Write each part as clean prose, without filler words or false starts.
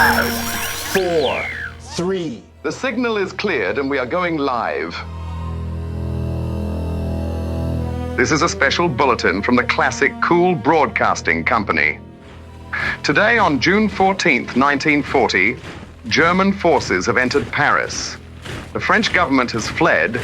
4, 3. The signal is cleared and we are going live. This is a special bulletin from the classic Cool Broadcasting Company. Today on June 14th, 1940, German forces have entered Paris. The French government has fled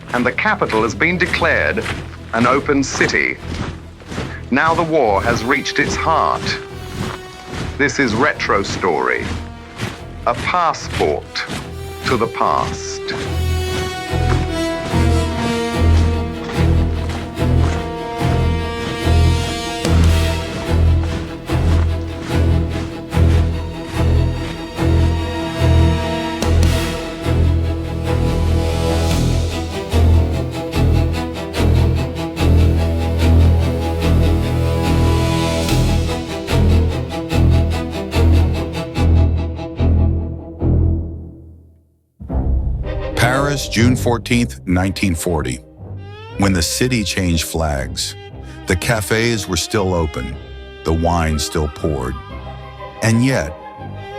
and the capital has been declared an open city. Now the war has reached its heart. This is RetroStory, a passport to the past. Paris, June 14th, 1940. When the city changed flags, the cafés were still open, the wine still poured. And yet,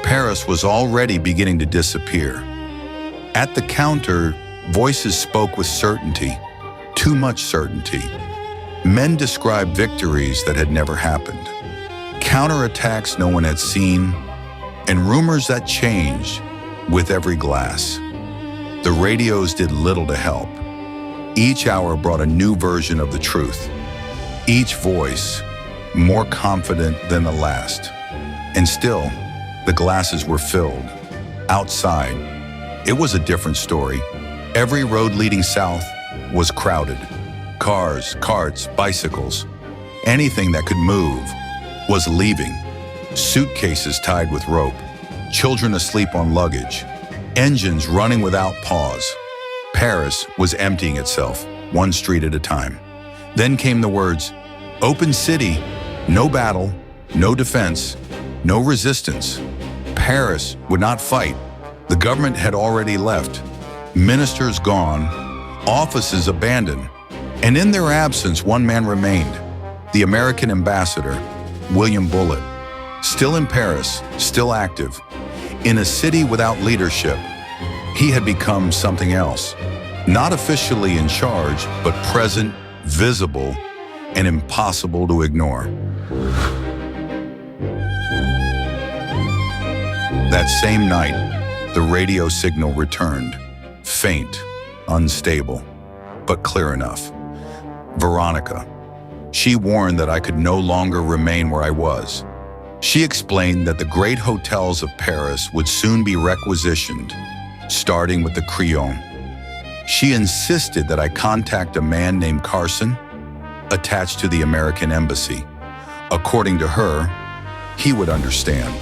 Paris was already beginning to disappear. At the counter, voices spoke with certainty, too much certainty. Men described victories that had never happened, counterattacks no one had seen, and rumors that changed with every glass. The radios did little to help. Each hour brought a new version of the truth. Each voice more confident than the last. And still, the glasses were filled. Outside, it was a different story. Every road leading south was crowded. Cars, carts, bicycles, anything that could move was leaving. Suitcases tied with rope, children asleep on luggage, engines running without pause. Paris was emptying itself, one street at a time. Then came the words, "Open city, no battle, no defense, no resistance." Paris would not fight. The government had already left. Ministers gone, offices abandoned. And in their absence, one man remained, the American ambassador, William Bullitt, still in Paris, still active. In a city without leadership, he had become something else. Not officially in charge, but present, visible, and impossible to ignore. That same night, the radio signal returned, faint, unstable, but clear enough. Veronica. She warned that I could no longer remain where I was. She explained that the great hotels of Paris would soon be requisitioned, starting with the Crillon. She insisted that I contact a man named Carson, attached to the American embassy. According to her, he would understand.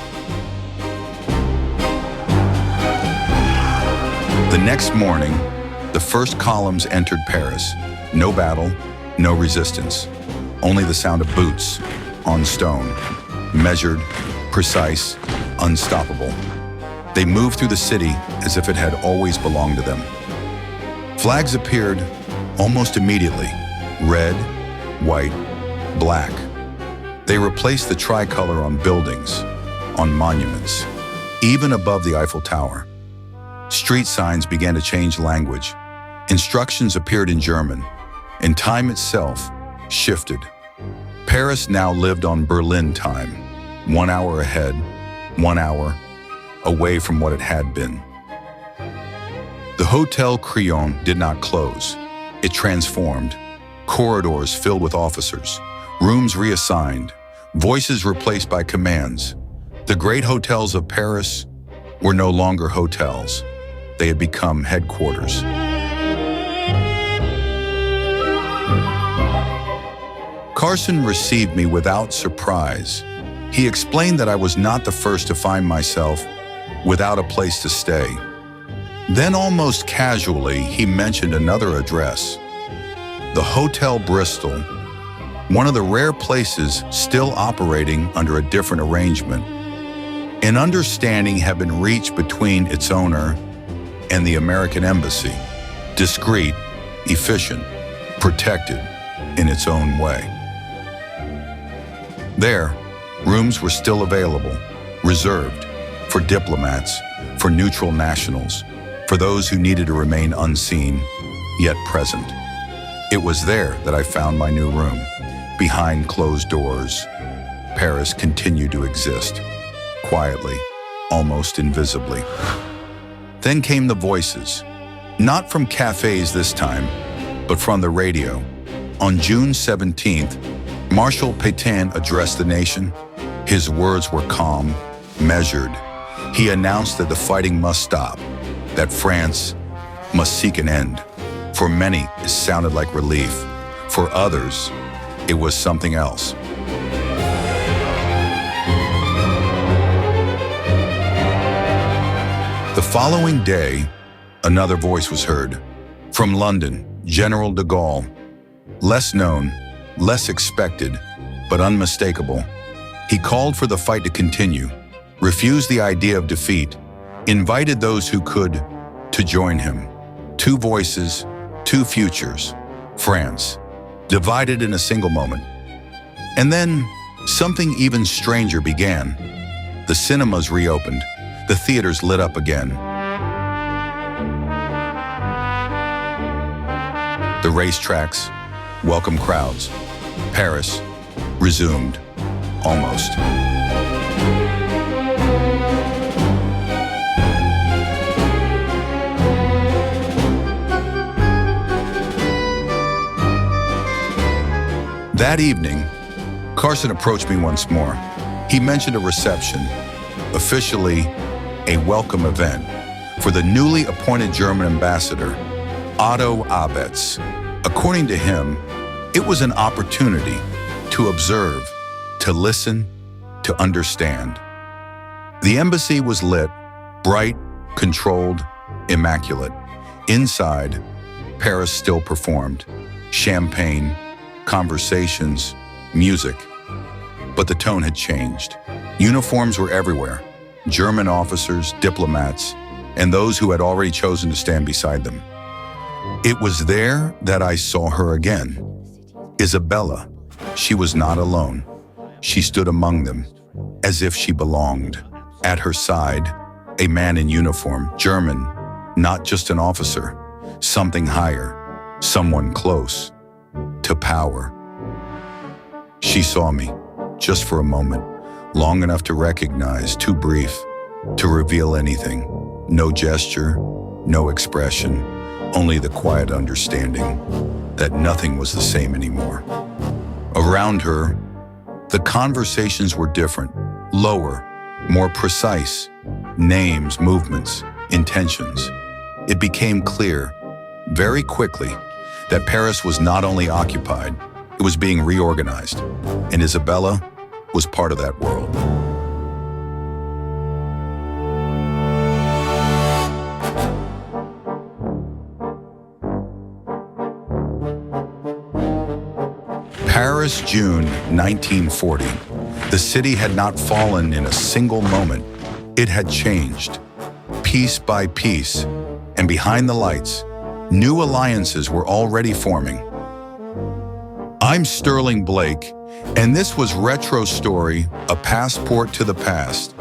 The next morning, the first columns entered Paris. No battle, no resistance, only the sound of boots on stone. Measured, precise, unstoppable. They moved through the city as if it had always belonged to them. Flags appeared almost immediately, red, white, black. They replaced the tricolor on buildings, on monuments, even above the Eiffel Tower. Street signs began to change language. Instructions appeared in German, and time itself shifted. Paris now lived on Berlin time, 1 hour ahead, 1 hour away from what it had been. The Hôtel Crillon did not close. It transformed. Corridors filled with officers, rooms reassigned, voices replaced by commands. The great hotels of Paris were no longer hotels. They had become headquarters. Carson received me without surprise. He explained that I was not the first to find myself without a place to stay. Then almost casually, he mentioned another address, the Hotel Bristol, one of the rare places still operating under a different arrangement. An understanding had been reached between its owner and the American embassy, discreet, efficient, protected in its own way. There, rooms were still available, reserved, for diplomats, for neutral nationals, for those who needed to remain unseen, yet present. It was there that I found my new room. Behind closed doors, Paris continued to exist, quietly, almost invisibly. Then came the voices, not from cafes this time, but from the radio. On June 17th, Marshal Pétain addressed the nation. His words were calm, measured. He announced that the fighting must stop, that France must seek an end. For many, it sounded like relief. For others, it was something else. The following day, another voice was heard. From London, General de Gaulle. Less known, less expected, but unmistakable. He called for the fight to continue, refused the idea of defeat, invited those who could to join him. Two voices, two futures. France, divided in a single moment. And then something even stranger began. The cinemas reopened. The theaters lit up again. The racetracks welcomed crowds. Paris resumed, almost. That evening, Carson approached me once more. He mentioned a reception, officially a welcome event, for the newly appointed German ambassador, Otto Abetz. According to him, it was an opportunity to observe, to listen, to understand. The embassy was lit, bright, controlled, immaculate. Inside, Paris still performed. Champagne, conversations, music. But the tone had changed. Uniforms were everywhere. German officers, diplomats, and those who had already chosen to stand beside them. It was there that I saw her again. Isabella. She was not alone. She stood among them, as if she belonged. At her side, a man in uniform, German, not just an officer, something higher, someone close to power. She saw me, just for a moment, long enough to recognize, too brief, to reveal anything. No gesture, no expression, only the quiet understanding that nothing was the same anymore. Around her, the conversations were different, lower, more precise. Names, movements, intentions. It became clear, very quickly, that Paris was not only occupied, it was being reorganized, and Isabella was part of that world. Paris, June 1940. The city had not fallen in a single moment. It had changed, piece by piece, and behind the lights, new alliances were already forming. I'm Sterling Blake, and this was RetroStory, a passport to the past.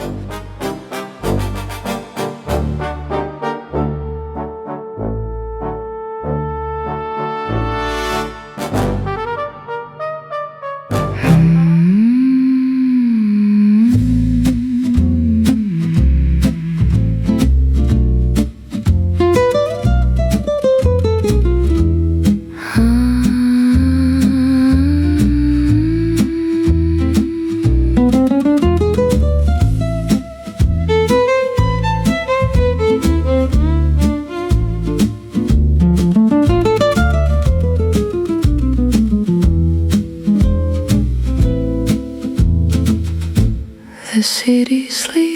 The city sleeps.